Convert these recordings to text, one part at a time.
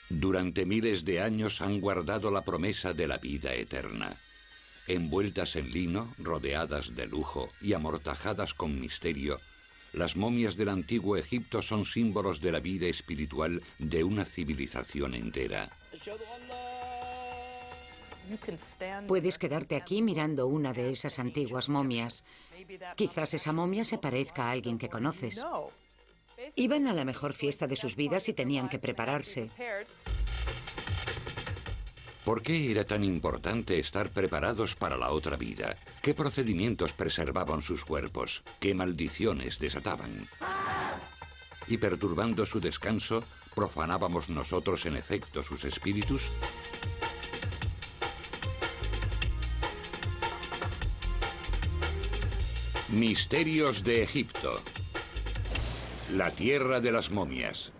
Durante miles de años han guardado la promesa de la vida eterna. Envueltas en lino, rodeadas de lujo y amortajadas con misterio, las momias del antiguo Egipto son símbolos de la vida espiritual de una civilización entera. Puedes quedarte aquí mirando una de esas antiguas momias. Quizás esa momia se parezca a alguien que conoces. Iban a la mejor fiesta de sus vidas y tenían que prepararse. ¿Por qué era tan importante estar preparados para la otra vida? ¿Qué procedimientos preservaban sus cuerpos? ¿Qué maldiciones desataban? Y perturbando su descanso, ¿profanábamos nosotros en efecto sus espíritus? Misterios de Egipto. La tierra de las momias.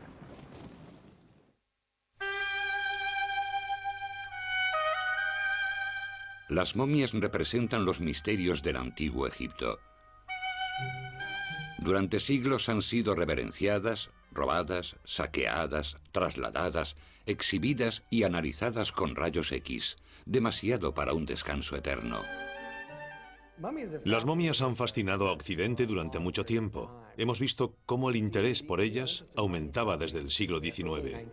Las momias representan los misterios del antiguo Egipto. Durante siglos han sido reverenciadas, robadas, saqueadas, trasladadas, exhibidas y analizadas con rayos X, demasiado para un descanso eterno. Las momias han fascinado a Occidente durante mucho tiempo. Hemos visto cómo el interés por ellas aumentaba desde el siglo XIX.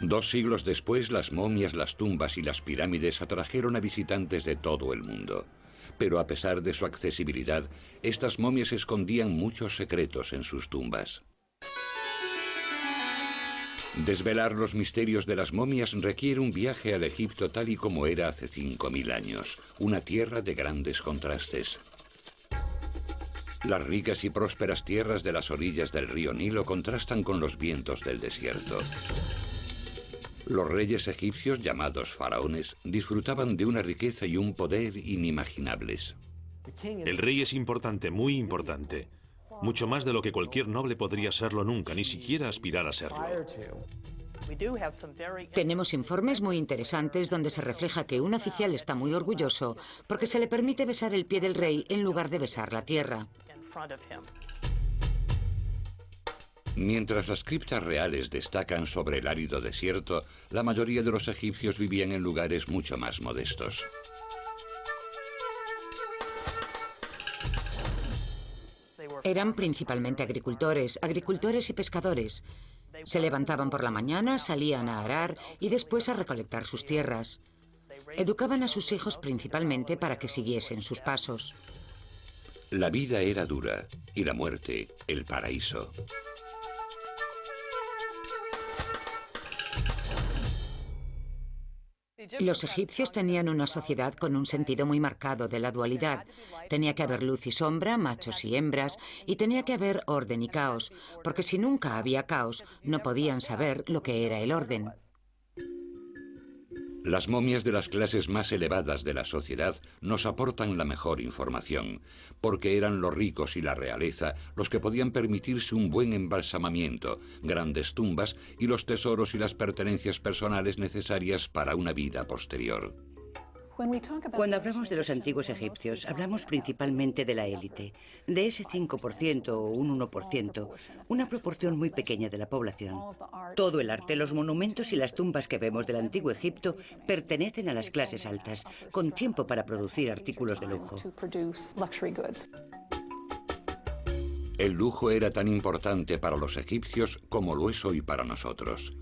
2 siglos después, las momias, las tumbas y las pirámides atrajeron a visitantes de todo el mundo. Pero a pesar de su accesibilidad, estas momias escondían muchos secretos en sus tumbas. Desvelar los misterios de las momias requiere un viaje al Egipto tal y como era hace 5000 años, una tierra de grandes contrastes. Las ricas y prósperas tierras de las orillas del río Nilo contrastan con los vientos del desierto. Los reyes egipcios, llamados faraones, disfrutaban de una riqueza y un poder inimaginables. El rey es importante, muy importante. Mucho más de lo que cualquier noble podría serlo nunca, ni siquiera aspirar a serlo. Tenemos informes muy interesantes donde se refleja que un oficial está muy orgulloso porque se le permite besar el pie del rey en lugar de besar la tierra. Mientras las criptas reales destacan sobre el árido desierto, la mayoría de los egipcios vivían en lugares mucho más modestos. Eran principalmente agricultores y pescadores. Se levantaban por la mañana, salían a arar y después a recolectar sus tierras. Educaban a sus hijos principalmente para que siguiesen sus pasos. La vida era dura y la muerte, el paraíso. Los egipcios tenían una sociedad con un sentido muy marcado de la dualidad. Tenía que haber luz y sombra, machos y hembras, y tenía que haber orden y caos, porque si nunca había caos, no podían saber lo que era el orden. Las momias de las clases más elevadas de la sociedad nos aportan la mejor información, porque eran los ricos y la realeza los que podían permitirse un buen embalsamamiento, grandes tumbas y los tesoros y las pertenencias personales necesarias para una vida posterior. Cuando hablamos de los antiguos egipcios, hablamos principalmente de la élite, de ese 5% o un 1%, una proporción muy pequeña de la población. Todo el arte, los monumentos y las tumbas que vemos del antiguo Egipto pertenecen a las clases altas, con tiempo para producir artículos de lujo. El lujo era tan importante para los egipcios como lo es hoy para nosotros.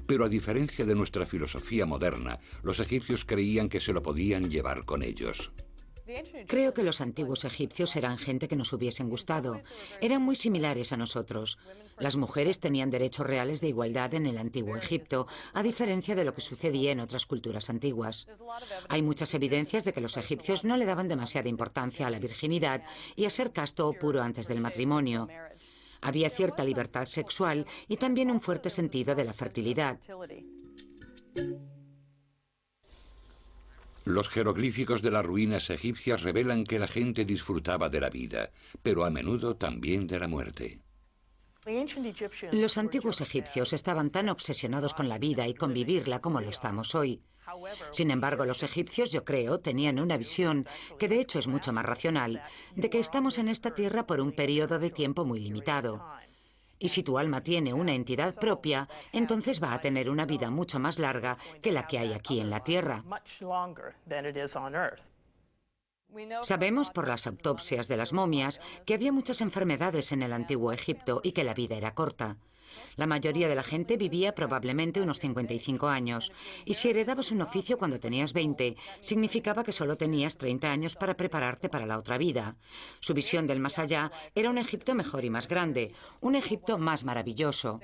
Pero a diferencia de nuestra filosofía moderna, los egipcios creían que se lo podían llevar con ellos. Creo que los antiguos egipcios eran gente que nos hubiesen gustado. Eran muy similares a nosotros. Las mujeres tenían derechos reales de igualdad en el antiguo Egipto, a diferencia de lo que sucedía en otras culturas antiguas. Hay muchas evidencias de que los egipcios no le daban demasiada importancia a la virginidad y a ser casto o puro antes del matrimonio. Había cierta libertad sexual y también un fuerte sentido de la fertilidad. Los jeroglíficos de las ruinas egipcias revelan que la gente disfrutaba de la vida, pero a menudo también de la muerte. Los antiguos egipcios estaban tan obsesionados con la vida y con vivirla como lo estamos hoy. Sin embargo, los egipcios, yo creo, tenían una visión, que de hecho es mucho más racional, de que estamos en esta tierra por un periodo de tiempo muy limitado. Y si tu alma tiene una entidad propia, entonces va a tener una vida mucho más larga que la que hay aquí en la Tierra. Sabemos por las autopsias de las momias que había muchas enfermedades en el antiguo Egipto y que la vida era corta. La mayoría de la gente vivía probablemente unos 55 años, y si heredabas un oficio cuando tenías 20, significaba que solo tenías 30 años para prepararte para la otra vida. Su visión del más allá era un Egipto mejor y más grande, un Egipto más maravilloso.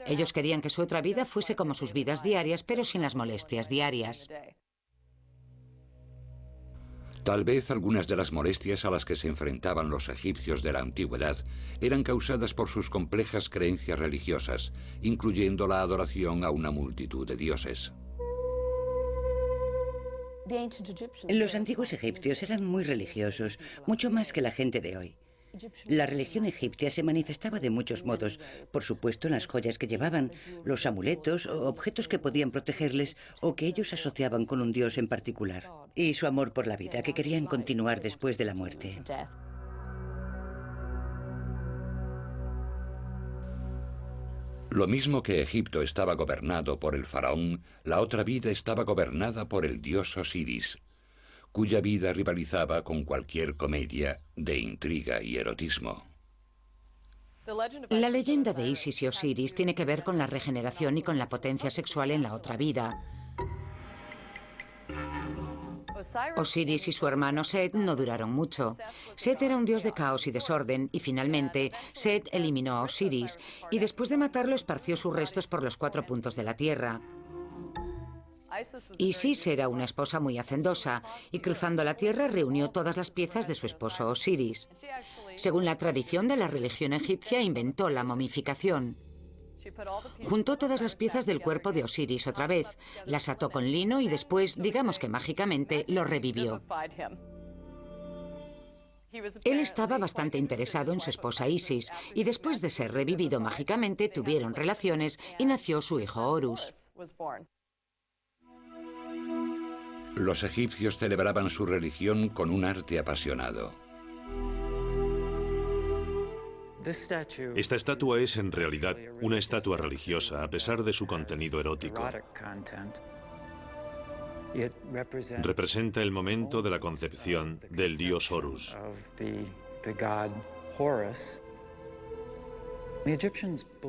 Ellos querían que su otra vida fuese como sus vidas diarias, pero sin las molestias diarias. Tal vez algunas de las molestias a las que se enfrentaban los egipcios de la antigüedad eran causadas por sus complejas creencias religiosas, incluyendo la adoración a una multitud de dioses. Los antiguos egipcios eran muy religiosos, mucho más que la gente de hoy. La religión egipcia se manifestaba de muchos modos, por supuesto en las joyas que llevaban, los amuletos o objetos que podían protegerles o que ellos asociaban con un dios en particular, y su amor por la vida, que querían continuar después de la muerte. Lo mismo que Egipto estaba gobernado por el faraón, la otra vida estaba gobernada por el dios Osiris, cuya vida rivalizaba con cualquier comedia de intriga y erotismo. La leyenda de Isis y Osiris tiene que ver con la regeneración y con la potencia sexual en la otra vida. Osiris y su hermano Set no duraron mucho. Set era un dios de caos y desorden, y finalmente Set eliminó a Osiris, y después de matarlo esparció sus restos por los 4 puntos de la tierra. Isis era una esposa muy hacendosa, y cruzando la tierra reunió todas las piezas de su esposo Osiris. Según la tradición de la religión egipcia, inventó la momificación. Juntó todas las piezas del cuerpo de Osiris otra vez, las ató con lino y después, digamos que mágicamente, lo revivió. Él estaba bastante interesado en su esposa Isis, y después de ser revivido mágicamente, tuvieron relaciones y nació su hijo Horus. Los egipcios celebraban su religión con un arte apasionado. Esta estatua es en realidad una estatua religiosa, a pesar de su contenido erótico. Representa el momento de la concepción del dios Horus.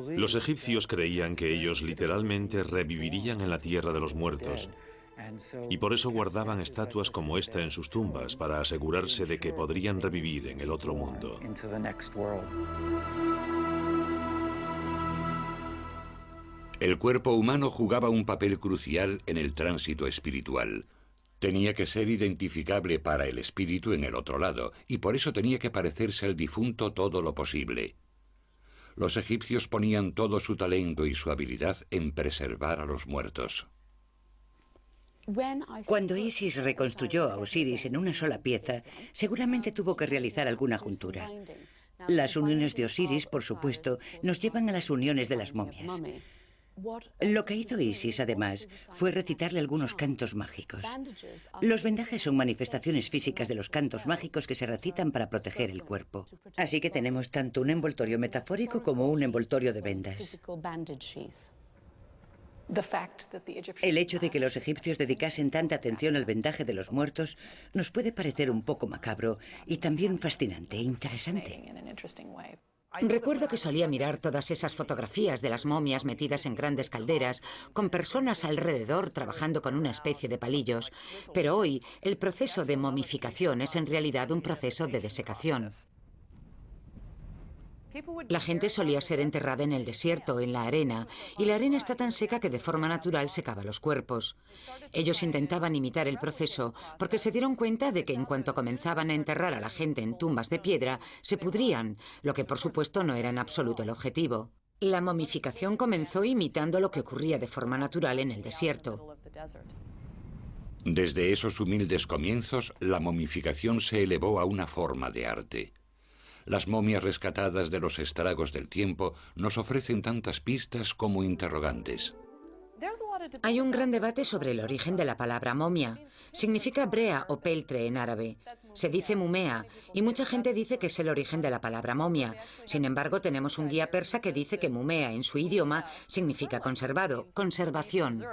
Los egipcios creían que ellos literalmente revivirían en la tierra de los muertos, y por eso guardaban estatuas como esta en sus tumbas, para asegurarse de que podrían revivir en el otro mundo. El cuerpo humano jugaba un papel crucial en el tránsito espiritual. Tenía que ser identificable para el espíritu en el otro lado, y por eso tenía que parecerse al difunto todo lo posible. Los egipcios ponían todo su talento y su habilidad en preservar a los muertos. Cuando Isis reconstruyó a Osiris en una sola pieza, seguramente tuvo que realizar alguna juntura. Las uniones de Osiris, por supuesto, nos llevan a las uniones de las momias. Lo que hizo Isis, además, fue recitarle algunos cantos mágicos. Los vendajes son manifestaciones físicas de los cantos mágicos que se recitan para proteger el cuerpo. Así que tenemos tanto un envoltorio metafórico como un envoltorio de vendas. El hecho de que los egipcios dedicasen tanta atención al vendaje de los muertos nos puede parecer un poco macabro y también fascinante e interesante. Recuerdo que solía mirar todas esas fotografías de las momias metidas en grandes calderas, con personas alrededor trabajando con una especie de palillos, pero hoy el proceso de momificación es en realidad un proceso de desecación. La gente solía ser enterrada en el desierto, en la arena, y la arena está tan seca que de forma natural secaba los cuerpos. Ellos intentaban imitar el proceso porque se dieron cuenta de que en cuanto comenzaban a enterrar a la gente en tumbas de piedra, se pudrían, lo que por supuesto no era en absoluto el objetivo. La momificación comenzó imitando lo que ocurría de forma natural en el desierto. Desde esos humildes comienzos, la momificación se elevó a una forma de arte. Las momias rescatadas de los estragos del tiempo nos ofrecen tantas pistas como interrogantes. Hay un gran debate sobre el origen de la palabra momia. Significa brea o peltre en árabe. Se dice mumea y mucha gente dice que es el origen de la palabra momia. Sin embargo, tenemos un guía persa que dice que mumea en su idioma significa conservado, conservación.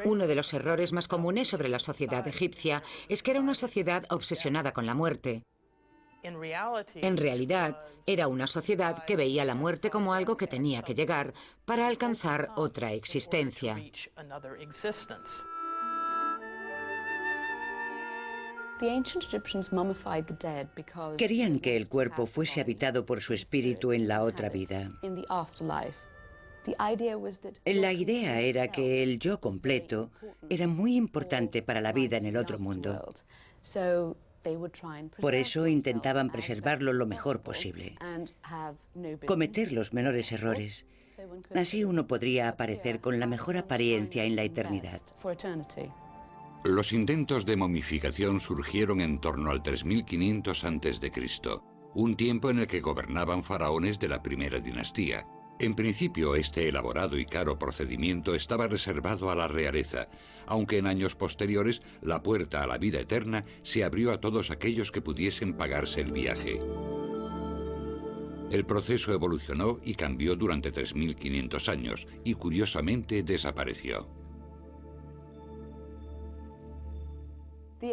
Uno de los errores más comunes sobre la sociedad egipcia es que era una sociedad obsesionada con la muerte. En realidad, era una sociedad que veía la muerte como algo que tenía que llegar para alcanzar otra existencia. Querían que el cuerpo fuese habitado por su espíritu en la otra vida. La idea era que el yo completo era muy importante para la vida en el otro mundo. Por eso intentaban preservarlo lo mejor posible, cometer los menores errores. Así uno podría aparecer con la mejor apariencia en la eternidad. Los intentos de momificación surgieron en torno al 3500 a.C., un tiempo en el que gobernaban faraones de la primera dinastía. En principio, este elaborado y caro procedimiento estaba reservado a la realeza, aunque en años posteriores la puerta a la vida eterna se abrió a todos aquellos que pudiesen pagarse el viaje. El proceso evolucionó y cambió durante 3500 años y curiosamente desapareció.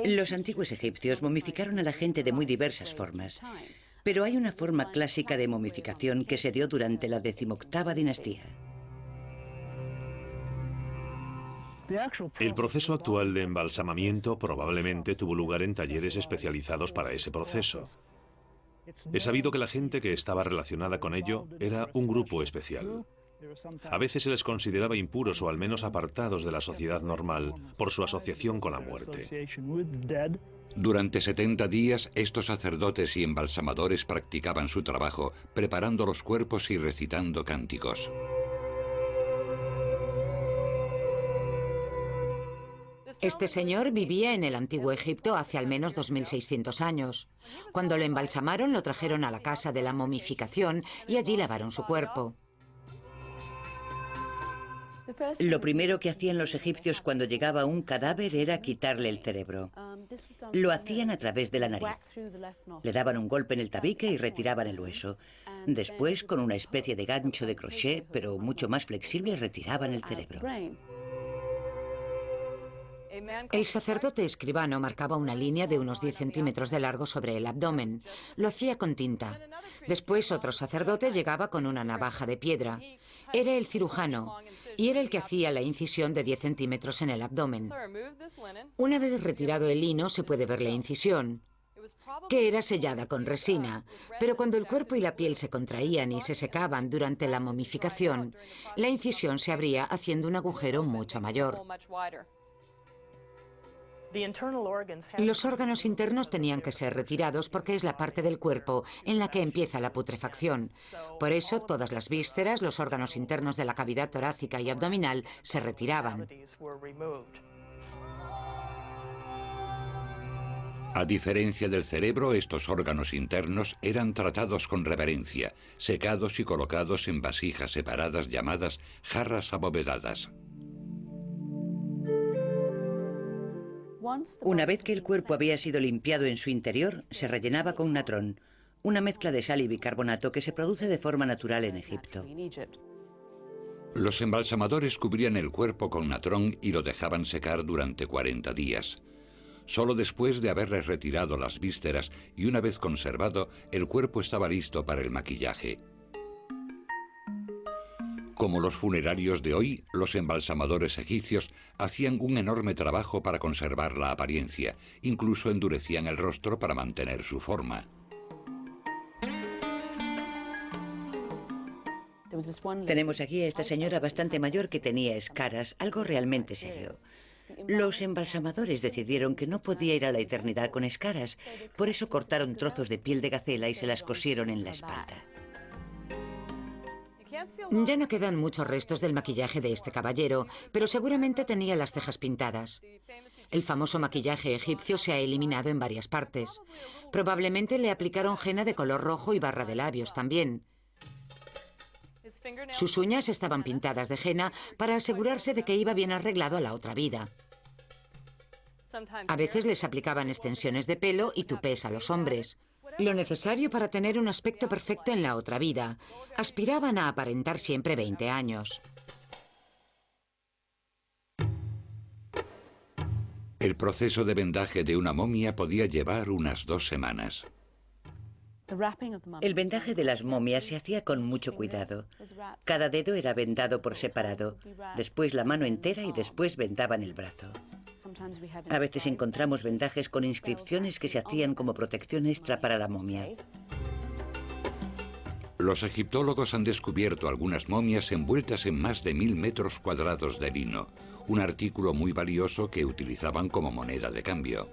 Los antiguos egipcios momificaron a la gente de muy diversas formas. Pero hay una forma clásica de momificación que se dio durante la 18ª dinastía. El proceso actual de embalsamamiento probablemente tuvo lugar en talleres especializados para ese proceso. Es sabido que la gente que estaba relacionada con ello era un grupo especial. A veces se les consideraba impuros o al menos apartados de la sociedad normal por su asociación con la muerte. Durante 70 días, estos sacerdotes y embalsamadores practicaban su trabajo, preparando los cuerpos y recitando cánticos. Este señor vivía en el antiguo Egipto hace al menos 2600 años. Cuando lo embalsamaron, lo trajeron a la casa de la momificación y allí lavaron su cuerpo. Lo primero que hacían los egipcios cuando llegaba un cadáver era quitarle el cerebro. Lo hacían a través de la nariz. Le daban un golpe en el tabique y retiraban el hueso. Después, con una especie de gancho de crochet, pero mucho más flexible, retiraban el cerebro. El sacerdote escribano marcaba una línea de unos 10 centímetros de largo sobre el abdomen. Lo hacía con tinta. Después otro sacerdote llegaba con una navaja de piedra. Era el cirujano y era el que hacía la incisión de 10 centímetros en el abdomen. Una vez retirado el lino se puede ver la incisión, que era sellada con resina, pero cuando el cuerpo y la piel se contraían y se secaban durante la momificación, la incisión se abría haciendo un agujero mucho mayor. Los órganos internos tenían que ser retirados porque es la parte del cuerpo en la que empieza la putrefacción. Por eso, todas las vísceras, los órganos internos de la cavidad torácica y abdominal se retiraban. A diferencia del cerebro, estos órganos internos eran tratados con reverencia, secados y colocados en vasijas separadas llamadas jarras abovedadas. Una vez que el cuerpo había sido limpiado en su interior, se rellenaba con natrón, una mezcla de sal y bicarbonato que se produce de forma natural en Egipto. Los embalsamadores cubrían el cuerpo con natrón y lo dejaban secar durante 40 días. Solo después de haberles retirado las vísceras y una vez conservado, el cuerpo estaba listo para el maquillaje. Como los funerarios de hoy, los embalsamadores egipcios hacían un enorme trabajo para conservar la apariencia, incluso endurecían el rostro para mantener su forma. Tenemos aquí a esta señora bastante mayor que tenía escaras, algo realmente serio. Los embalsamadores decidieron que no podía ir a la eternidad con escaras, por eso cortaron trozos de piel de gacela y se las cosieron en la espalda. Ya no quedan muchos restos del maquillaje de este caballero, pero seguramente tenía las cejas pintadas. El famoso maquillaje egipcio se ha eliminado en varias partes. Probablemente le aplicaron henna de color rojo y barra de labios también. Sus uñas estaban pintadas de henna para asegurarse de que iba bien arreglado a la otra vida. A veces les aplicaban extensiones de pelo y tupés a los hombres. Lo necesario para tener un aspecto perfecto en la otra vida. Aspiraban a aparentar siempre 20 años. El proceso de vendaje de una momia podía llevar unas 2 semanas. El vendaje de las momias se hacía con mucho cuidado. Cada dedo era vendado por separado, después la mano entera y después vendaban el brazo. A veces encontramos vendajes con inscripciones que se hacían como protección extra para la momia. Los egiptólogos han descubierto algunas momias envueltas en más de 1000 metros cuadrados de lino, un artículo muy valioso que utilizaban como moneda de cambio.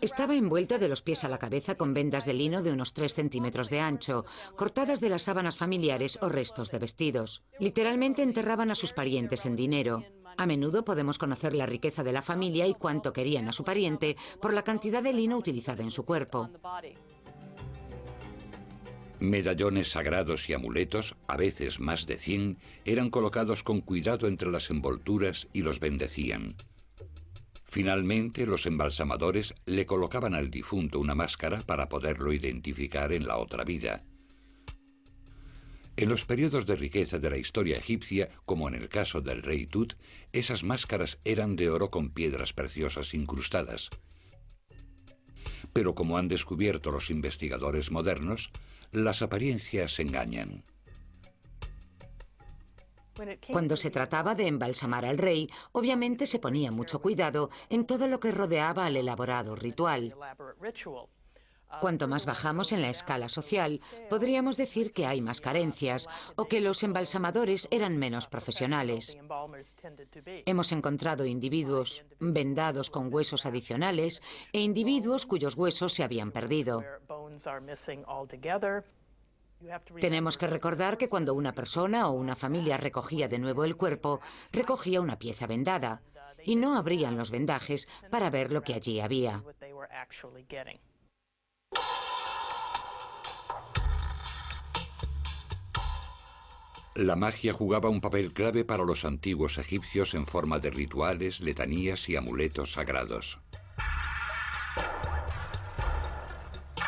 Estaba envuelto de los pies a la cabeza con vendas de lino de unos 3 centímetros de ancho, cortadas de las sábanas familiares o restos de vestidos. Literalmente enterraban a sus parientes en dinero. A menudo podemos conocer la riqueza de la familia y cuánto querían a su pariente por la cantidad de lino utilizada en su cuerpo. Medallones sagrados y amuletos, a veces más de 100, eran colocados con cuidado entre las envolturas y los bendecían. Finalmente, los embalsamadores le colocaban al difunto una máscara para poderlo identificar en la otra vida. En los periodos de riqueza de la historia egipcia, como en el caso del rey Tut, esas máscaras eran de oro con piedras preciosas incrustadas. Pero como han descubierto los investigadores modernos, las apariencias engañan. Cuando se trataba de embalsamar al rey, obviamente se ponía mucho cuidado en todo lo que rodeaba al elaborado ritual. Cuanto más bajamos en la escala social, podríamos decir que hay más carencias o que los embalsamadores eran menos profesionales. Hemos encontrado individuos vendados con huesos adicionales e individuos cuyos huesos se habían perdido. Tenemos que recordar que cuando una persona o una familia recogía de nuevo el cuerpo, recogía una pieza vendada y no abrían los vendajes para ver lo que allí había. La magia jugaba un papel clave para los antiguos egipcios en forma de rituales, letanías y amuletos sagrados.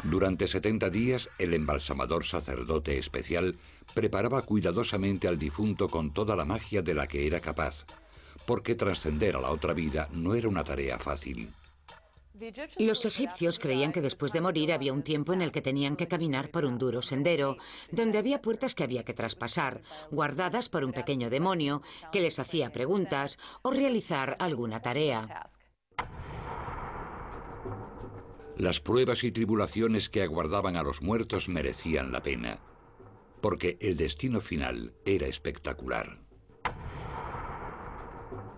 Durante 70 días, el embalsamador sacerdote especial preparaba cuidadosamente al difunto con toda la magia de la que era capaz, porque trascender a la otra vida no era una tarea fácil. Los egipcios creían que después de morir había un tiempo en el que tenían que caminar por un duro sendero, donde había puertas que había que traspasar, guardadas por un pequeño demonio que les hacía preguntas o realizar alguna tarea. Las pruebas y tribulaciones que aguardaban a los muertos merecían la pena, porque el destino final era espectacular.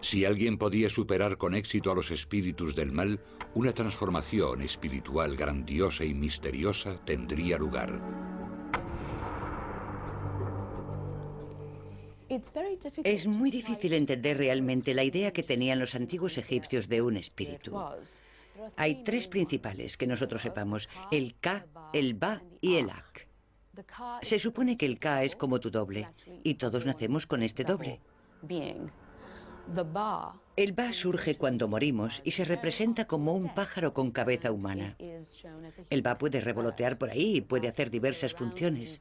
Si alguien podía superar con éxito a los espíritus del mal, una transformación espiritual grandiosa y misteriosa tendría lugar. Es muy difícil entender realmente la idea que tenían los antiguos egipcios de un espíritu. Hay 3 principales que nosotros sepamos: el Ka, el Ba y el Ak. Se supone que el Ka es como tu doble, y todos nacemos con este doble. El Ba surge cuando morimos y se representa como un pájaro con cabeza humana. El Ba puede revolotear por ahí y puede hacer diversas funciones.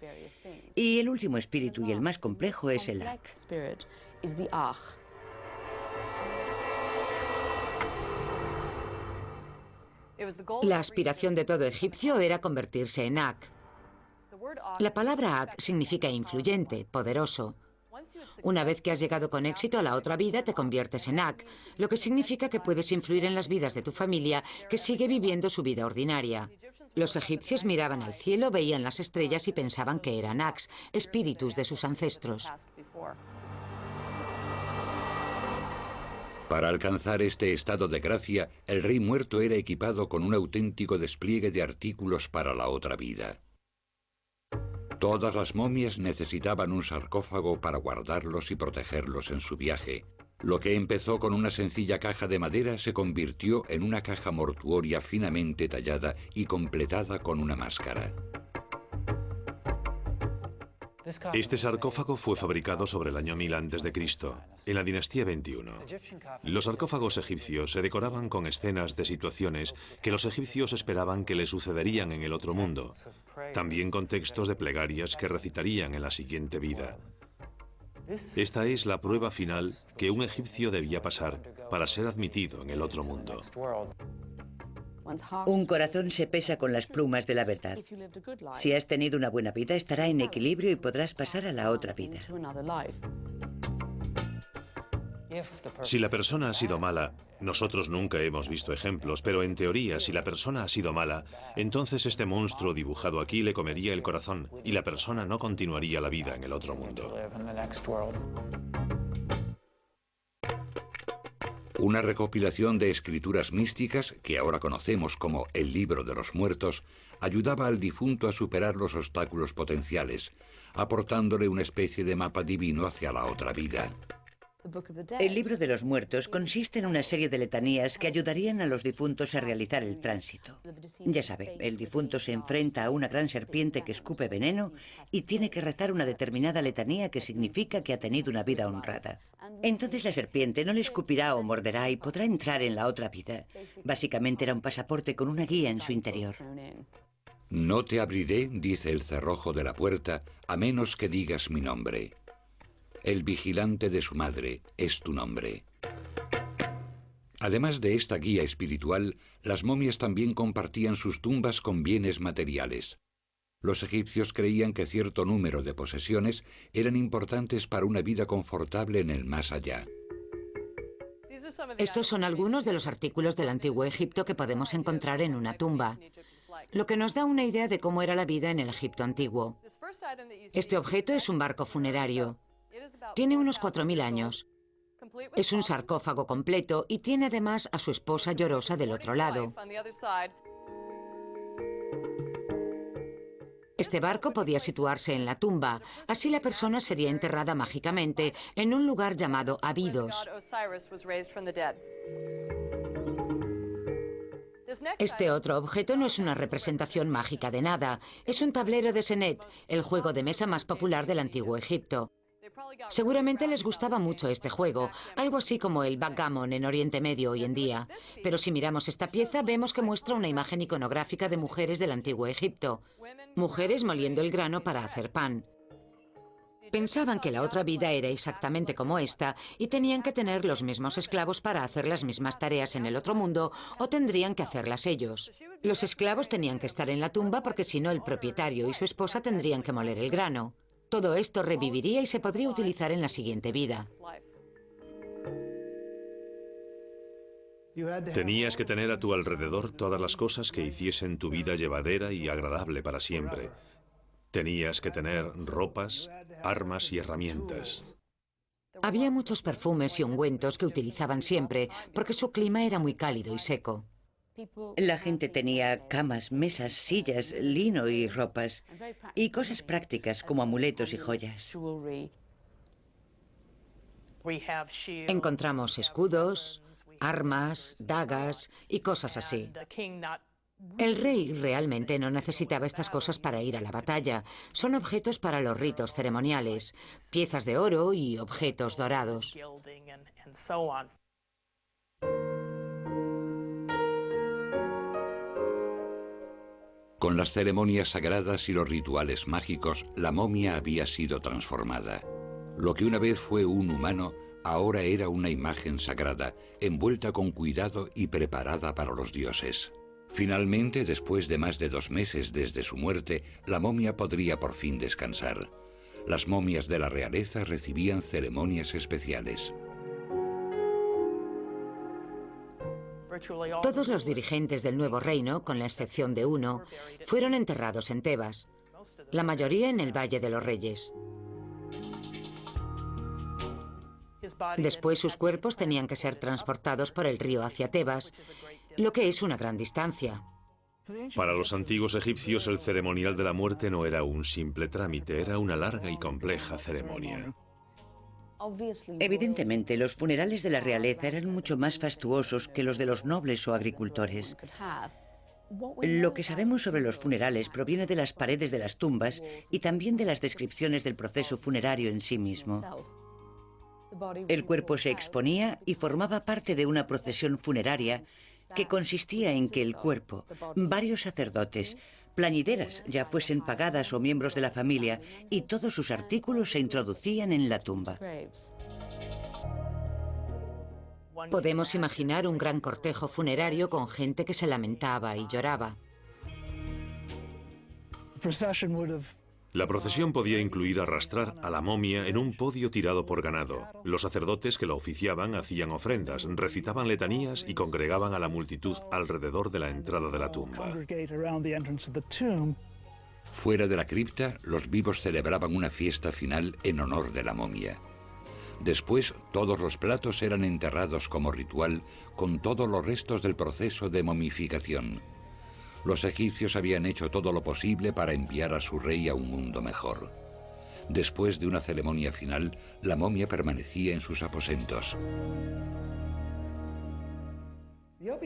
Y el último espíritu y el más complejo es el Ak. La aspiración de todo egipcio era convertirse en Ak. La palabra Ak significa influyente, poderoso. Una vez que has llegado con éxito a la otra vida, te conviertes en Ak, lo que significa que puedes influir en las vidas de tu familia, que sigue viviendo su vida ordinaria. Los egipcios miraban al cielo, veían las estrellas y pensaban que eran Aks, espíritus de sus ancestros. Para alcanzar este estado de gracia, el rey muerto era equipado con un auténtico despliegue de artículos para la otra vida. Todas las momias necesitaban un sarcófago para guardarlos y protegerlos en su viaje. Lo que empezó con una sencilla caja de madera se convirtió en una caja mortuoria finamente tallada y completada con una máscara. Este sarcófago fue fabricado sobre el año 1000 a.C., en la dinastía 21. Los sarcófagos egipcios se decoraban con escenas de situaciones que los egipcios esperaban que le sucederían en el otro mundo, también con textos de plegarias que recitarían en la siguiente vida. Esta es la prueba final que un egipcio debía pasar para ser admitido en el otro mundo. Un corazón se pesa con las plumas de la verdad. Si has tenido una buena vida, estará en equilibrio y podrás pasar a la otra vida. Si la persona ha sido mala, nosotros nunca hemos visto ejemplos, pero en teoría, si la persona ha sido mala, entonces este monstruo dibujado aquí le comería el corazón y la persona no continuaría la vida en el otro mundo. Una recopilación de escrituras místicas, que ahora conocemos como el Libro de los Muertos, ayudaba al difunto a superar los obstáculos potenciales, aportándole una especie de mapa divino hacia la otra vida. El Libro de los Muertos consiste en una serie de letanías que ayudarían a los difuntos a realizar el tránsito. Ya sabe, el difunto se enfrenta a una gran serpiente que escupe veneno y tiene que rezar una determinada letanía que significa que ha tenido una vida honrada. Entonces la serpiente no le escupirá o morderá y podrá entrar en la otra vida. Básicamente era un pasaporte con una guía en su interior. No te abriré, dice el cerrojo de la puerta, a menos que digas mi nombre. El vigilante de su madre es tu nombre. Además de esta guía espiritual, las momias también compartían sus tumbas con bienes materiales. Los egipcios creían que cierto número de posesiones eran importantes para una vida confortable en el más allá. Estos son algunos de los artículos del antiguo Egipto que podemos encontrar en una tumba, lo que nos da una idea de cómo era la vida en el Egipto antiguo. Este objeto es un barco funerario. Tiene unos 4000 años. Es un sarcófago completo y tiene además a su esposa llorosa del otro lado. Este barco podía situarse en la tumba, así la persona sería enterrada mágicamente en un lugar llamado Abidos. Este otro objeto no es una representación mágica de nada, es un tablero de Senet, el juego de mesa más popular del antiguo Egipto. Seguramente les gustaba mucho este juego, algo así como el backgammon en Oriente Medio hoy en día. Pero si miramos esta pieza, vemos que muestra una imagen iconográfica de mujeres del antiguo Egipto. Mujeres moliendo el grano para hacer pan. Pensaban que la otra vida era exactamente como esta y tenían que tener los mismos esclavos para hacer las mismas tareas en el otro mundo o tendrían que hacerlas ellos. Los esclavos tenían que estar en la tumba porque si no el propietario y su esposa tendrían que moler el grano. Todo esto reviviría y se podría utilizar en la siguiente vida. Tenías que tener a tu alrededor todas las cosas que hiciesen tu vida llevadera y agradable para siempre. Tenías que tener ropas, armas y herramientas. Había muchos perfumes y ungüentos que utilizaban siempre porque su clima era muy cálido y seco. La gente tenía camas, mesas, sillas, lino y ropas, y cosas prácticas como amuletos y joyas. Encontramos escudos, armas, dagas y cosas así. El rey realmente no necesitaba estas cosas para ir a la batalla. Son objetos para los ritos ceremoniales, piezas de oro y objetos dorados. Con las ceremonias sagradas y los rituales mágicos, la momia había sido transformada. Lo que una vez fue un humano, ahora era una imagen sagrada, envuelta con cuidado y preparada para los dioses. Finalmente, después de más de 2 meses desde su muerte, la momia podría por fin descansar. Las momias de la realeza recibían ceremonias especiales. Todos los dirigentes del nuevo reino, con la excepción de uno, fueron enterrados en Tebas, la mayoría en el Valle de los Reyes. Después sus cuerpos tenían que ser transportados por el río hacia Tebas, lo que es una gran distancia. Para los antiguos egipcios el ceremonial de la muerte no era un simple trámite, era una larga y compleja ceremonia. Evidentemente, los funerales de la realeza eran mucho más fastuosos que los de los nobles o agricultores. Lo que sabemos sobre los funerales proviene de las paredes de las tumbas y también de las descripciones del proceso funerario en sí mismo. El cuerpo se exponía y formaba parte de una procesión funeraria que consistía en que el cuerpo, varios sacerdotes, plañideras, ya fuesen pagadas o miembros de la familia, y todos sus artículos se introducían en la tumba. Podemos imaginar un gran cortejo funerario con gente que se lamentaba y lloraba. La procesión podía incluir arrastrar a la momia en un podio tirado por ganado. Los sacerdotes que la oficiaban hacían ofrendas, recitaban letanías y congregaban a la multitud alrededor de la entrada de la tumba. Fuera de la cripta, los vivos celebraban una fiesta final en honor de la momia. Después, todos los platos eran enterrados como ritual con todos los restos del proceso de momificación. Los egipcios habían hecho todo lo posible para enviar a su rey a un mundo mejor. Después de una ceremonia final, la momia permanecía en sus aposentos.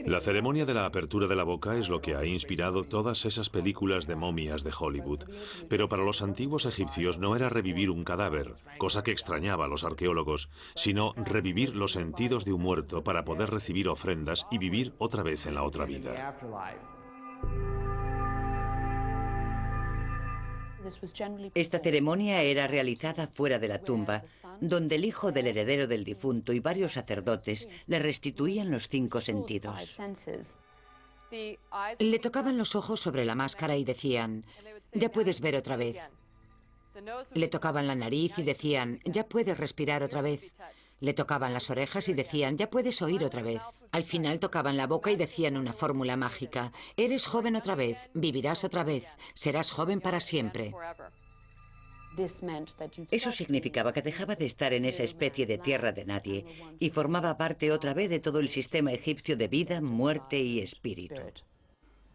La ceremonia de la apertura de la boca es lo que ha inspirado todas esas películas de momias de Hollywood. Pero para los antiguos egipcios no era revivir un cadáver, cosa que extrañaba a los arqueólogos, sino revivir los sentidos de un muerto para poder recibir ofrendas y vivir otra vez en la otra vida. Esta ceremonia era realizada fuera de la tumba, donde el hijo del heredero del difunto y varios sacerdotes le restituían los 5 sentidos. Le tocaban los ojos sobre la máscara y decían, ya puedes ver otra vez. Le tocaban la nariz y decían, ya puedes respirar otra vez. Le tocaban las orejas y decían, ya puedes oír otra vez. Al final tocaban la boca y decían una fórmula mágica, eres joven otra vez, vivirás otra vez, serás joven para siempre. Eso significaba que dejaba de estar en esa especie de tierra de nadie y formaba parte otra vez de todo el sistema egipcio de vida, muerte y espíritu.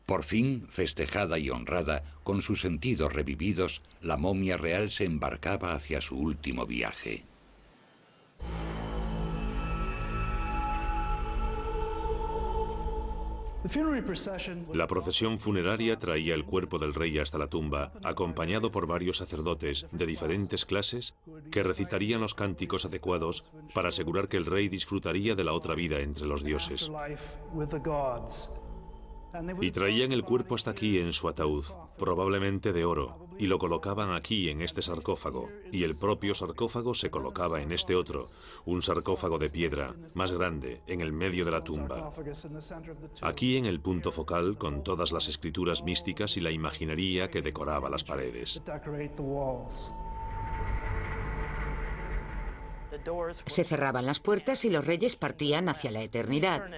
Por fin, festejada y honrada, con sus sentidos revividos, la momia real se embarcaba hacia su último viaje. La procesión funeraria traía el cuerpo del rey hasta la tumba, acompañado por varios sacerdotes de diferentes clases que recitarían los cánticos adecuados para asegurar que el rey disfrutaría de la otra vida entre los dioses. Y traían el cuerpo hasta aquí en su ataúd, probablemente de oro, y lo colocaban aquí en este sarcófago, y el propio sarcófago se colocaba en este otro, un sarcófago de piedra, más grande, en el medio de la tumba. Aquí en el punto focal, con todas las escrituras místicas y la imaginería que decoraba las paredes. Se cerraban las puertas y los reyes partían hacia la eternidad.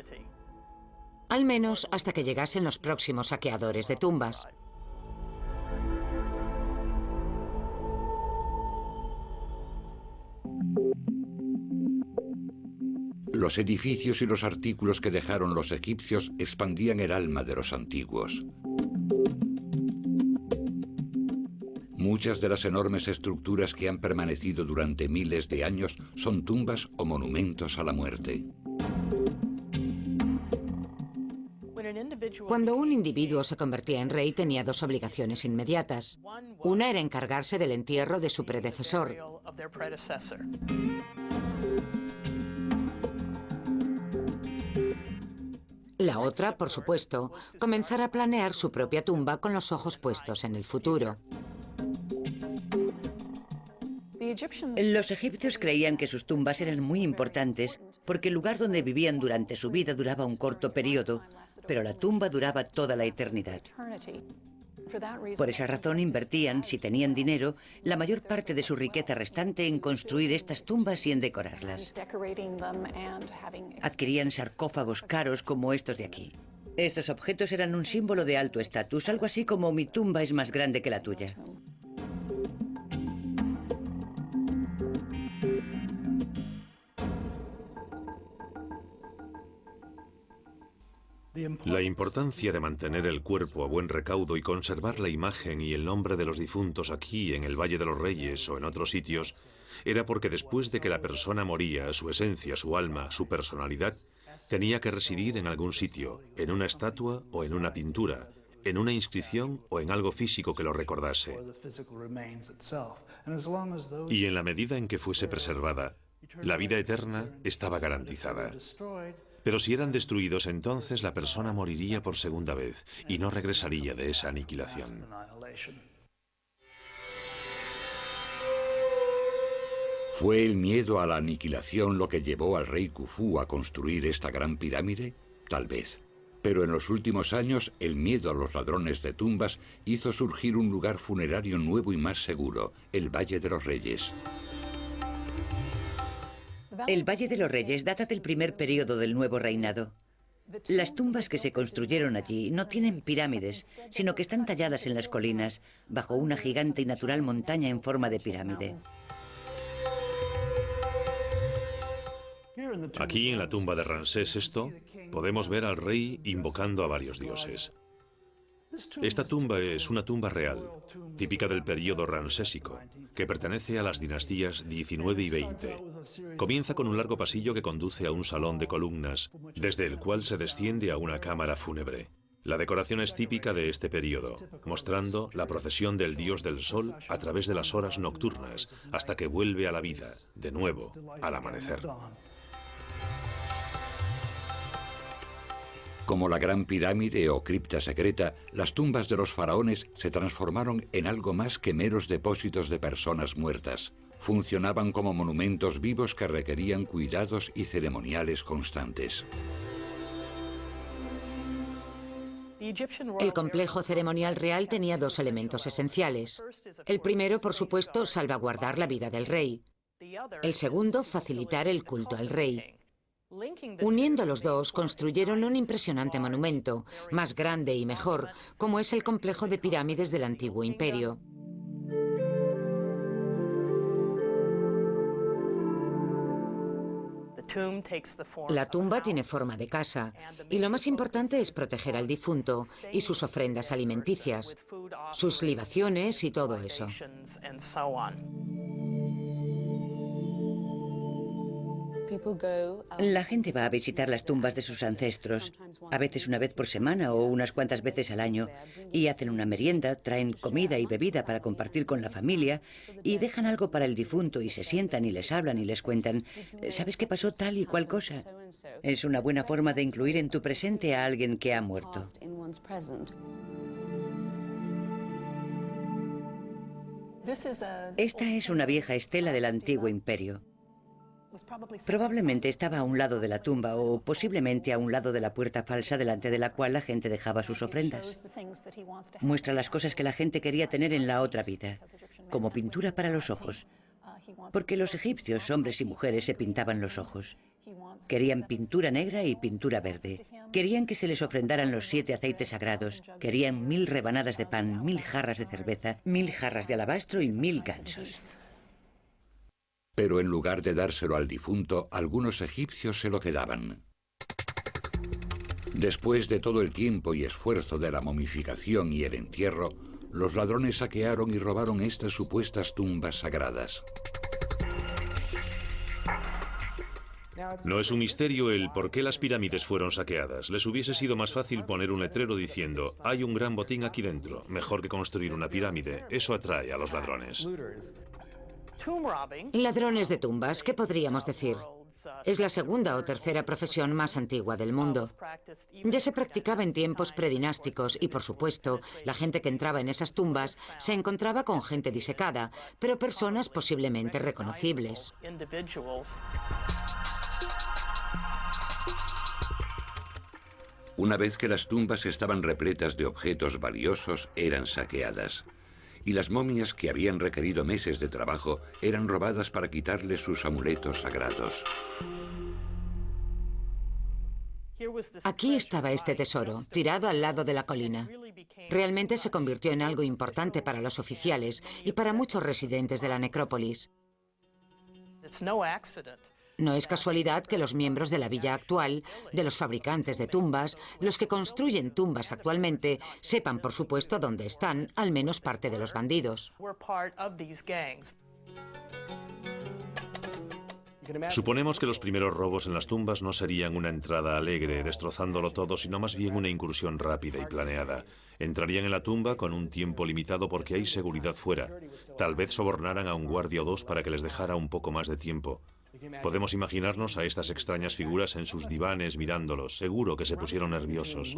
Al menos hasta que llegasen los próximos saqueadores de tumbas. Los edificios y los artículos que dejaron los egipcios expandían el alma de los antiguos. Muchas de las enormes estructuras que han permanecido durante miles de años son tumbas o monumentos a la muerte. Cuando un individuo se convertía en rey tenía 2 obligaciones inmediatas. Una era encargarse del entierro de su predecesor. La otra, por supuesto, comenzar a planear su propia tumba con los ojos puestos en el futuro. Los egipcios creían que sus tumbas eran muy importantes porque el lugar donde vivían durante su vida duraba un corto periodo, pero la tumba duraba toda la eternidad. Por esa razón invertían, si tenían dinero, la mayor parte de su riqueza restante en construir estas tumbas y en decorarlas. Adquirían sarcófagos caros como estos de aquí. Estos objetos eran un símbolo de alto estatus, algo así como mi tumba es más grande que la tuya. La importancia de mantener el cuerpo a buen recaudo y conservar la imagen y el nombre de los difuntos aquí, en el Valle de los Reyes o en otros sitios, era porque después de que la persona moría, su esencia, su alma, su personalidad, Tenía que residir en algún sitio, en una estatua o en una pintura, en una inscripción o en algo físico que lo recordase. Y en la medida en que fuese preservada, la vida eterna estaba garantizada. Pero si eran destruidos, entonces la persona moriría por segunda vez y no regresaría de esa aniquilación. ¿Fue el miedo a la aniquilación lo que llevó al rey Khufu a construir esta gran pirámide? Tal vez. Pero en los últimos años, el miedo a los ladrones de tumbas hizo surgir un lugar funerario nuevo y más seguro, el Valle de los Reyes. El Valle de los Reyes data del primer periodo del nuevo reinado. Las tumbas que se construyeron allí no tienen pirámides, sino que están talladas en las colinas, bajo una gigante y natural montaña en forma de pirámide. Aquí, en la tumba de Ramsés VI, podemos ver al rey invocando a varios dioses. Esta tumba es una tumba real, típica del período ramsésico, que pertenece a las dinastías 19 y 20. Comienza con un largo pasillo que conduce a un salón de columnas, desde el cual se desciende a una cámara fúnebre. La decoración es típica de este período, mostrando la procesión del dios del sol a través de las horas nocturnas, hasta que vuelve a la vida, de nuevo, al amanecer. Como la Gran Pirámide o cripta secreta, las tumbas de los faraones se transformaron en algo más que meros depósitos de personas muertas. Funcionaban como monumentos vivos que requerían cuidados y ceremoniales constantes. El complejo ceremonial real tenía dos elementos esenciales. El primero, por supuesto, salvaguardar la vida del rey. El segundo, facilitar el culto al rey. Uniendo los dos, construyeron un impresionante monumento, más grande y mejor, como es el complejo de pirámides del Antiguo Imperio. La tumba tiene forma de casa, y lo más importante es proteger al difunto y sus ofrendas alimenticias, sus libaciones y todo eso. La gente va a visitar las tumbas de sus ancestros, a veces una vez por semana o unas cuantas veces al año, y hacen una merienda, traen comida y bebida para compartir con la familia, y dejan algo para el difunto y se sientan y les hablan y les cuentan, ¿sabes qué pasó tal y cual cosa? Es una buena forma de incluir en tu presente a alguien que ha muerto. Esta es una vieja estela del Antiguo Imperio. Probablemente estaba a un lado de la tumba o posiblemente a un lado de la puerta falsa delante de la cual la gente dejaba sus ofrendas. Muestra las cosas que la gente quería tener en la otra vida, como pintura para los ojos. Porque los egipcios, hombres y mujeres, se pintaban los ojos. Querían pintura negra y pintura verde. Querían que se les ofrendaran los 7 aceites sagrados. Querían 1000 rebanadas de pan, 1000 jarras de cerveza, 1000 jarras de alabastro y 1000 gansos. Pero en lugar de dárselo al difunto, algunos egipcios se lo quedaban. Después de todo el tiempo y esfuerzo de la momificación y el entierro, los ladrones saquearon y robaron estas supuestas tumbas sagradas. No es un misterio el por qué las pirámides fueron saqueadas. Les hubiese sido más fácil poner un letrero diciendo: hay un gran botín aquí dentro, mejor que construir una pirámide. Eso atrae a los ladrones. Ladrones de tumbas, ¿qué podríamos decir? Es la segunda o tercera profesión más antigua del mundo. Ya se practicaba en tiempos predinásticos y, por supuesto, la gente que entraba en esas tumbas se encontraba con gente disecada, pero personas posiblemente reconocibles. Una vez que las tumbas estaban repletas de objetos valiosos, eran saqueadas. Y las momias, que habían requerido meses de trabajo, eran robadas para quitarles sus amuletos sagrados. Aquí estaba este tesoro, tirado al lado de la colina. Realmente se convirtió en algo importante para los oficiales y para muchos residentes de la necrópolis. No es casualidad que los miembros de la villa actual, de los fabricantes de tumbas, los que construyen tumbas actualmente, sepan, por supuesto, dónde están, al menos parte de los bandidos. Suponemos que los primeros robos en las tumbas no serían una entrada alegre, destrozándolo todo, sino más bien una incursión rápida y planeada. Entrarían en la tumba con un tiempo limitado porque hay seguridad fuera. Tal vez sobornaran a un guardia o dos para que les dejara un poco más de tiempo. Podemos imaginarnos a estas extrañas figuras en sus divanes mirándolos. Seguro que se pusieron nerviosos.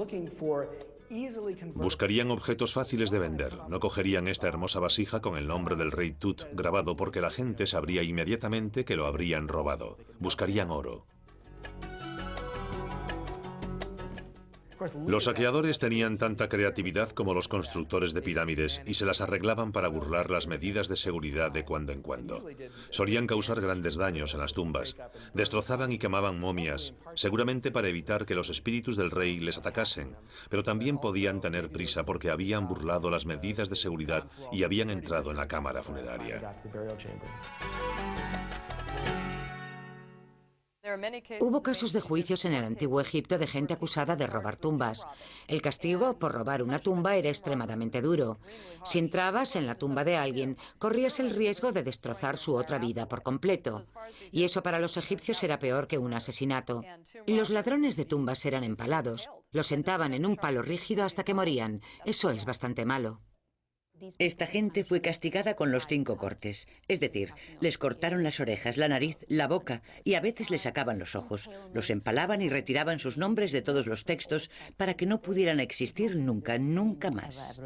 Buscarían objetos fáciles de vender. No cogerían esta hermosa vasija con el nombre del rey Tut grabado porque la gente sabría inmediatamente que lo habrían robado. Buscarían oro. Los saqueadores tenían tanta creatividad como los constructores de pirámides y se las arreglaban para burlar las medidas de seguridad de cuando en cuando. Solían causar grandes daños en las tumbas. Destrozaban y quemaban momias, seguramente para evitar que los espíritus del rey les atacasen, pero también podían tener prisa porque habían burlado las medidas de seguridad y habían entrado en la cámara funeraria. Hubo casos de juicios en el antiguo Egipto de gente acusada de robar tumbas. El castigo por robar una tumba era extremadamente duro. Si entrabas en la tumba de alguien, corrías el riesgo de destrozar su otra vida por completo. Y eso para los egipcios era peor que un asesinato. Los ladrones de tumbas eran empalados. Los sentaban en un palo rígido hasta que morían. Eso es bastante malo. Esta gente fue castigada con los 5 cortes, es decir, les cortaron las orejas, la nariz, la boca y a veces les sacaban los ojos. Los empalaban y retiraban sus nombres de todos los textos para que no pudieran existir nunca, nunca más.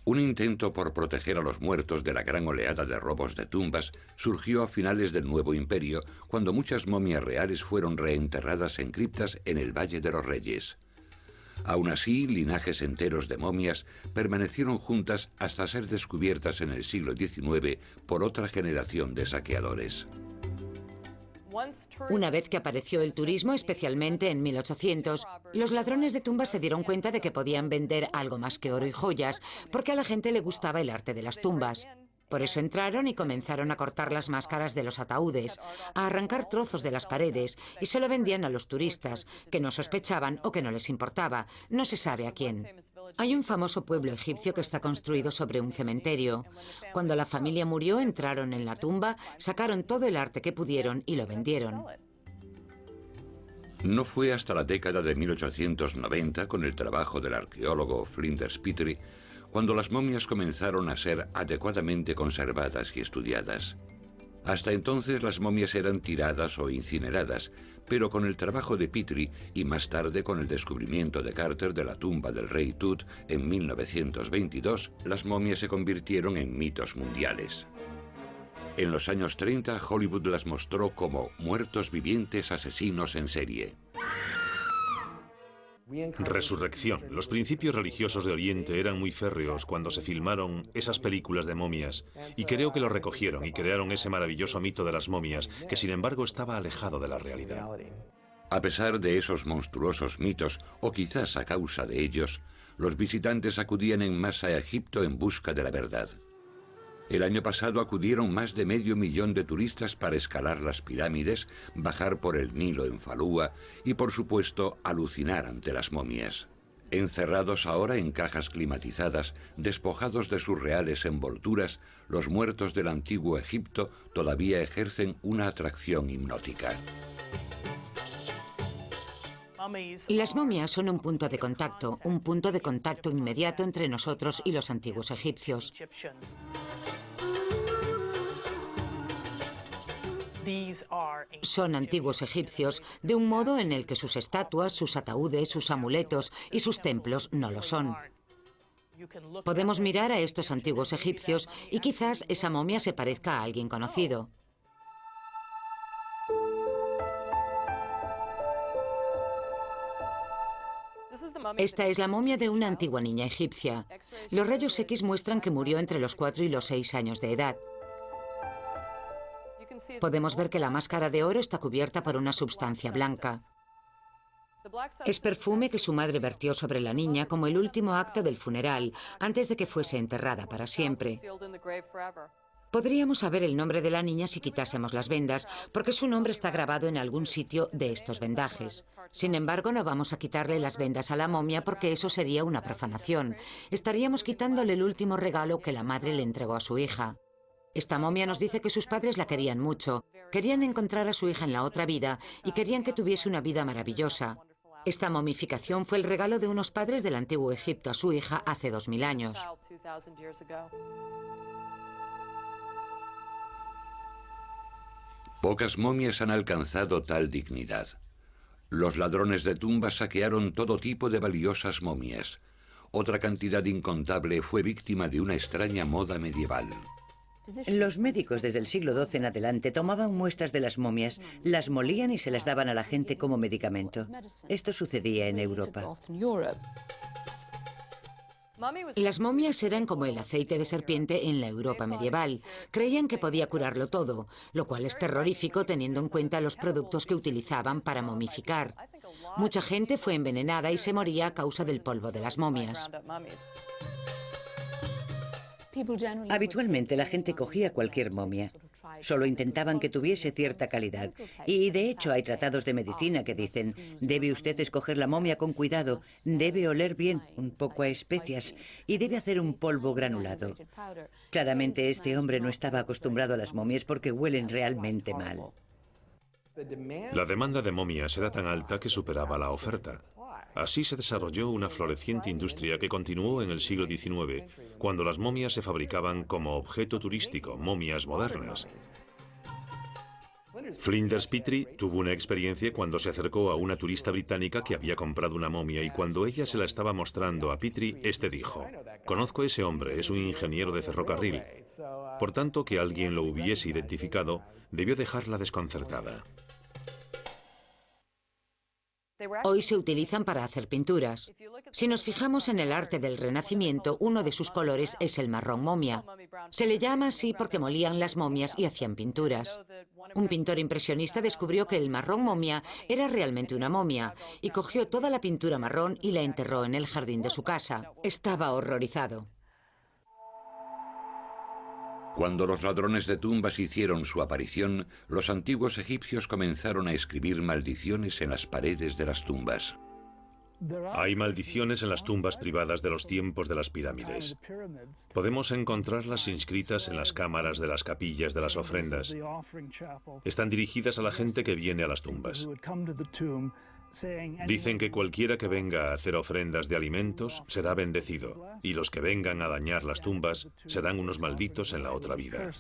Un intento por proteger a los muertos de la gran oleada de robos de tumbas surgió a finales del Nuevo Imperio, cuando muchas momias reales fueron reenterradas en criptas en el Valle de los Reyes. Aún así, linajes enteros de momias permanecieron juntas hasta ser descubiertas en el siglo XIX por otra generación de saqueadores. Una vez que apareció el turismo, especialmente en 1800, los ladrones de tumbas se dieron cuenta de que podían vender algo más que oro y joyas, porque a la gente le gustaba el arte de las tumbas. Por eso entraron y comenzaron a cortar las máscaras de los ataúdes, a arrancar trozos de las paredes y se lo vendían a los turistas, que no sospechaban o que no les importaba, no se sabe a quién. Hay un famoso pueblo egipcio que está construido sobre un cementerio. Cuando la familia murió, entraron en la tumba, sacaron todo el arte que pudieron y lo vendieron. No fue hasta la década de 1890, con el trabajo del arqueólogo Flinders Petrie, cuando las momias comenzaron a ser adecuadamente conservadas y estudiadas. Hasta entonces las momias eran tiradas o incineradas, pero con el trabajo de Petrie y más tarde con el descubrimiento de Carter de la tumba del rey Tut en 1922, las momias se convirtieron en mitos mundiales. En los años 30, Hollywood las mostró como muertos vivientes asesinos en serie. Resurrección. Los principios religiosos de Oriente eran muy férreos cuando se filmaron esas películas de momias, y creo que lo recogieron y crearon ese maravilloso mito de las momias, que sin embargo estaba alejado de la realidad. A pesar de esos monstruosos mitos, o quizás a causa de ellos, los visitantes acudían en masa a Egipto en busca de la verdad. El año pasado acudieron más de 500.000 de turistas para escalar las pirámides, bajar por el Nilo en Falúa y, por supuesto, alucinar ante las momias. Encerrados ahora en cajas climatizadas, despojados de sus reales envolturas, los muertos del antiguo Egipto todavía ejercen una atracción hipnótica. Las momias son un punto de contacto inmediato entre nosotros y los antiguos egipcios. Son antiguos egipcios de un modo en el que sus estatuas, sus ataúdes, sus amuletos y sus templos no lo son. Podemos mirar a estos antiguos egipcios y quizás esa momia se parezca a alguien conocido. Esta es la momia de una antigua niña egipcia. Los rayos X muestran que murió entre los 4 y los 6 años de edad. Podemos ver que la máscara de oro está cubierta por una sustancia blanca. Es perfume que su madre vertió sobre la niña como el último acto del funeral, antes de que fuese enterrada para siempre. Podríamos saber el nombre de la niña si quitásemos las vendas, porque su nombre está grabado en algún sitio de estos vendajes. Sin embargo, no vamos a quitarle las vendas a la momia porque eso sería una profanación. Estaríamos quitándole el último regalo que la madre le entregó a su hija. Esta momia nos dice que sus padres la querían mucho, querían encontrar a su hija en la otra vida y querían que tuviese una vida maravillosa. Esta momificación fue el regalo de unos padres del antiguo Egipto a su hija hace 2000 años. Pocas momias han alcanzado tal dignidad. Los ladrones de tumbas saquearon todo tipo de valiosas momias. Otra cantidad incontable fue víctima de una extraña moda medieval. Los médicos desde el siglo XII en adelante tomaban muestras de las momias, las molían y se las daban a la gente como medicamento. Esto sucedía en Europa. Las momias eran como el aceite de serpiente en la Europa medieval. Creían que podía curarlo todo, lo cual es terrorífico teniendo en cuenta los productos que utilizaban para momificar. Mucha gente fue envenenada y se moría a causa del polvo de las momias. Habitualmente la gente cogía cualquier momia. Solo intentaban que tuviese cierta calidad. Y de hecho hay tratados de medicina que dicen: debe usted escoger la momia con cuidado, debe oler bien, un poco a especias, y debe hacer un polvo granulado. Claramente este hombre no estaba acostumbrado a las momias porque huelen realmente mal. La demanda de momias era tan alta que superaba la oferta. Así se desarrolló una floreciente industria que continuó en el siglo XIX, cuando las momias se fabricaban como objeto turístico, momias modernas. Flinders Petrie tuvo una experiencia cuando se acercó a una turista británica que había comprado una momia y cuando ella se la estaba mostrando a Petrie, este dijo: «Conozco a ese hombre, es un ingeniero de ferrocarril». Por tanto, que alguien lo hubiese identificado debió dejarla desconcertada. Hoy se utilizan para hacer pinturas. Si nos fijamos en el arte del Renacimiento, uno de sus colores es el marrón momia. Se le llama así porque molían las momias y hacían pinturas. Un pintor impresionista descubrió que el marrón momia era realmente una momia y cogió toda la pintura marrón y la enterró en el jardín de su casa. Estaba horrorizado. Cuando los ladrones de tumbas hicieron su aparición, los antiguos egipcios comenzaron a escribir maldiciones en las paredes de las tumbas. Hay maldiciones en las tumbas privadas de los tiempos de las pirámides. Podemos encontrarlas inscritas en las cámaras de las capillas de las ofrendas. Están dirigidas a la gente que viene a las tumbas. Dicen que cualquiera que venga a hacer ofrendas de alimentos será bendecido, y los que vengan a dañar las tumbas serán unos malditos en la otra vida.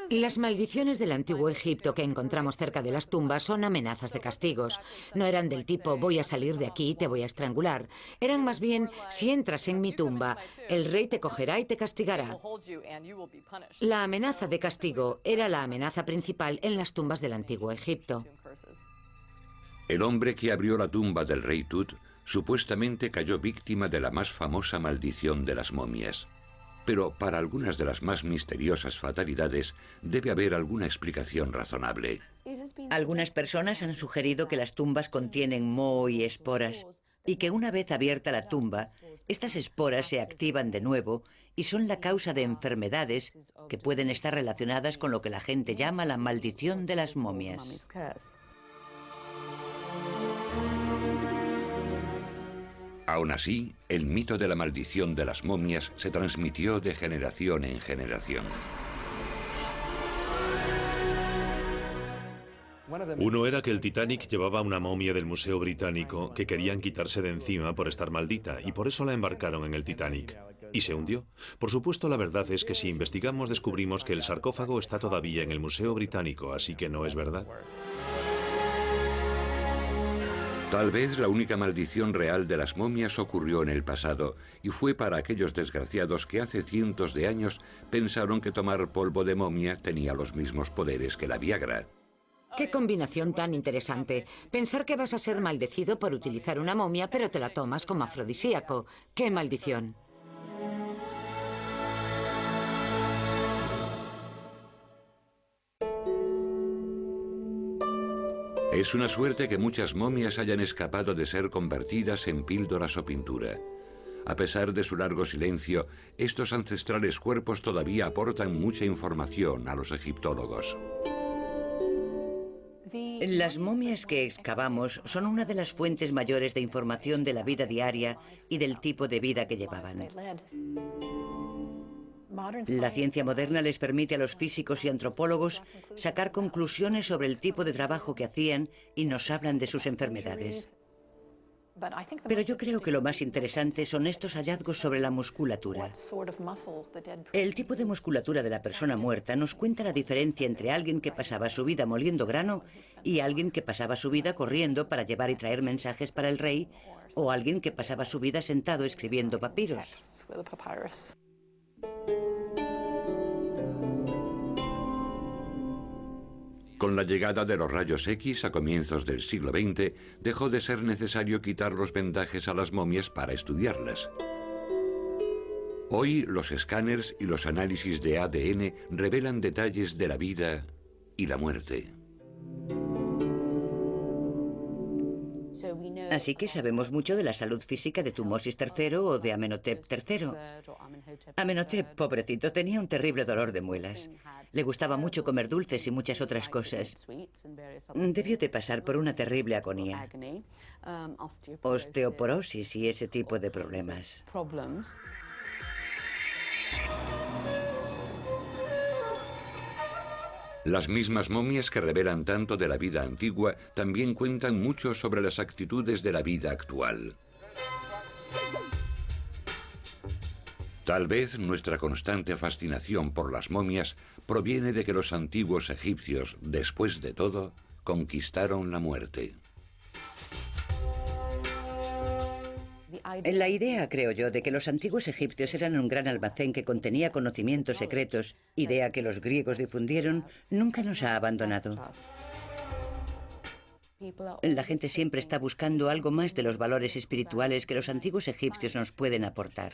Las maldiciones del antiguo Egipto que encontramos cerca de las tumbas son amenazas de castigos. No eran del tipo voy a salir de aquí y te voy a estrangular. Eran más bien si entras en mi tumba, el rey te cogerá y te castigará. La amenaza de castigo era la amenaza principal en las tumbas del antiguo Egipto. El hombre que abrió la tumba del rey Tut supuestamente cayó víctima de la más famosa maldición de las momias. Pero para algunas de las más misteriosas fatalidades debe haber alguna explicación razonable. Algunas personas han sugerido que las tumbas contienen moho y esporas y que una vez abierta la tumba, estas esporas se activan de nuevo y son la causa de enfermedades que pueden estar relacionadas con lo que la gente llama la maldición de las momias. Aún así, el mito de la maldición de las momias se transmitió de generación en generación. Uno era que el Titanic llevaba una momia del Museo Británico que querían quitarse de encima por estar maldita y por eso la embarcaron en el Titanic. Y se hundió. Por supuesto, la verdad es que si investigamos descubrimos que el sarcófago está todavía en el Museo Británico, así que no es verdad. Tal vez la única maldición real de las momias ocurrió en el pasado y fue para aquellos desgraciados que hace cientos de años pensaron que tomar polvo de momia tenía los mismos poderes que la Viagra. ¡Qué combinación tan interesante! Pensar que vas a ser maldecido por utilizar una momia, pero te la tomas como afrodisíaco. ¡Qué maldición! Es una suerte que muchas momias hayan escapado de ser convertidas en píldoras o pintura. A pesar de su largo silencio, estos ancestrales cuerpos todavía aportan mucha información a los egiptólogos. Las momias que excavamos son una de las fuentes mayores de información de la vida diaria y del tipo de vida que llevaban. La ciencia moderna les permite a los físicos y antropólogos sacar conclusiones sobre el tipo de trabajo que hacían y nos hablan de sus enfermedades. Pero yo creo que lo más interesante son estos hallazgos sobre la musculatura. El tipo de musculatura de la persona muerta nos cuenta la diferencia entre alguien que pasaba su vida moliendo grano y alguien que pasaba su vida corriendo para llevar y traer mensajes para el rey, o alguien que pasaba su vida sentado escribiendo papiros. Con la llegada de los rayos X a comienzos del siglo XX, dejó de ser necesario quitar los vendajes a las momias para estudiarlas. Hoy los escáneres y los análisis de ADN revelan detalles de la vida y la muerte. Así que sabemos mucho de la salud física de Tutmosis III o de Amenhotep III. Amenhotep, pobrecito, tenía un terrible dolor de muelas. Le gustaba mucho comer dulces y muchas otras cosas. Debió de pasar por una terrible agonía. Osteoporosis y ese tipo de problemas. Las mismas momias que revelan tanto de la vida antigua también cuentan mucho sobre las actitudes de la vida actual. Tal vez nuestra constante fascinación por las momias proviene de que los antiguos egipcios, después de todo, conquistaron la muerte. La idea, creo yo, de que los antiguos egipcios eran un gran almacén que contenía conocimientos secretos, idea que los griegos difundieron, nunca nos ha abandonado. La gente siempre está buscando algo más de los valores espirituales que los antiguos egipcios nos pueden aportar.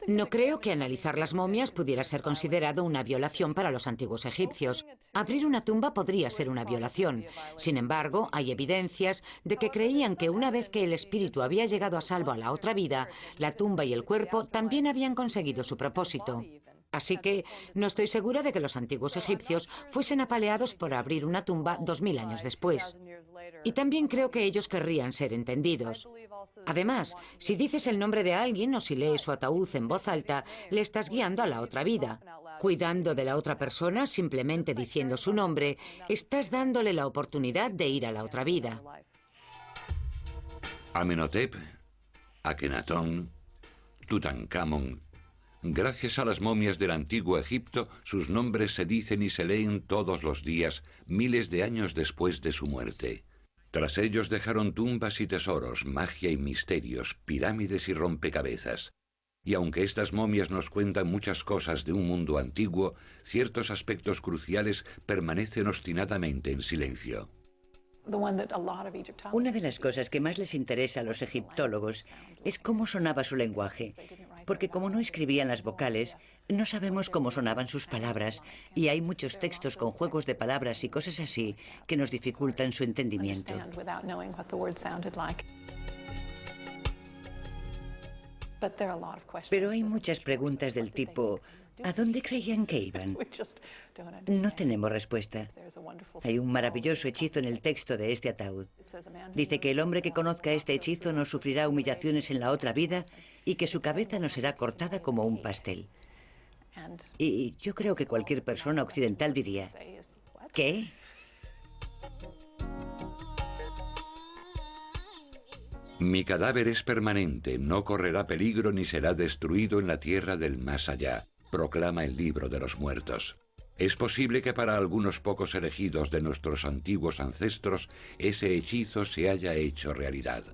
No creo que analizar las momias pudiera ser considerado una violación para los antiguos egipcios. Abrir una tumba podría ser una violación. Sin embargo, hay evidencias de que creían que una vez que el espíritu había llegado a salvo a la otra vida, la tumba y el cuerpo también habían conseguido su propósito. Así que no estoy segura de que los antiguos egipcios fuesen apaleados por abrir una tumba 2000 años después. Y también creo que ellos querrían ser entendidos. Además, si dices el nombre de alguien o si lees su ataúd en voz alta, le estás guiando a la otra vida. Cuidando de la otra persona, simplemente diciendo su nombre, estás dándole la oportunidad de ir a la otra vida. Amenhotep, Akenatón, Tutankamón. Gracias a las momias del antiguo Egipto, sus nombres se dicen y se leen todos los días, miles de años después de su muerte. Tras ellos dejaron tumbas y tesoros, magia y misterios, pirámides y rompecabezas. Y aunque estas momias nos cuentan muchas cosas de un mundo antiguo, ciertos aspectos cruciales permanecen obstinadamente en silencio. Una de las cosas que más les interesa a los egiptólogos es cómo sonaba su lenguaje, porque como no escribían las vocales, no sabemos cómo sonaban sus palabras, y hay muchos textos con juegos de palabras y cosas así que nos dificultan su entendimiento. Pero hay muchas preguntas del tipo: ¿a dónde creían que iban? No tenemos respuesta. Hay un maravilloso hechizo en el texto de este ataúd. Dice que el hombre que conozca este hechizo no sufrirá humillaciones en la otra vida y que su cabeza no será cortada como un pastel. Y yo creo que cualquier persona occidental diría: ¿qué? Mi cadáver es permanente, no correrá peligro ni será destruido en la tierra del más allá, proclama el libro de los muertos. Es posible que para algunos pocos elegidos de nuestros antiguos ancestros ese hechizo se haya hecho realidad.